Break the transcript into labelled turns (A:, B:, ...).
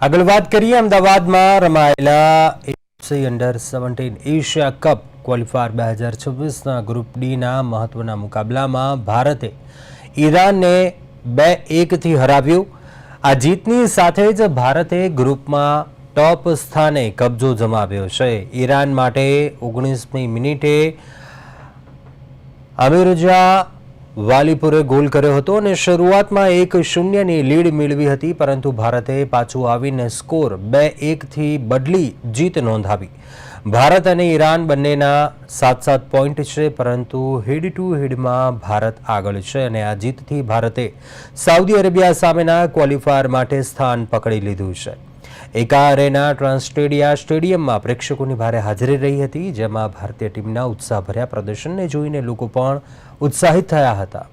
A: આગળ વાત કરીએ અમદાવાદમાં રમાયેલા FC under Asia cup qualifier 2026ના ગ્રુપ ડીના મહત્વના મુકાબલામાં ભારતે ઈરાનને 2-1થી હરાવ્યું। આ જીતની સાથે જ ભારતે ગ્રુપમાં ટોપ સ્થાને કબજો જમાવ્યો છે। ઈરાન માટે 19મી મિનિટે અમીરુજા વાલીપુરે ગોલ કર્યો હતો અને શરૂઆતમાં 1-0ની લીડ મેળવી હતી, પરંતુ ભારતે પાછું આવીને સ્કોર 2-1થી બદલી જીત નોંધાવી। ભારત અને ઈરાન બંનેના 7-7 પોઈન્ટ છે, પરંતુ હેડ ટુ હેડમાં ભારત આગળ છે અને આ જીતથી ભારતે સાઉદી અરેબિયા સામેના ક્વોલિફાયર માટે સ્થાન પકડી લીધું છે। એકા અરેના ટ્રાન્સસ્ટેડિયા સ્ટેડિયમમાં પ્રેક્ષકોની ભારે હાજરી રહી હતી, જેમાં ભારતીય ટીમના ઉત્સાહભર્યા પ્રદર્શનને જોઈને લોકો પણ ઉત્સાહિત થયા હતા।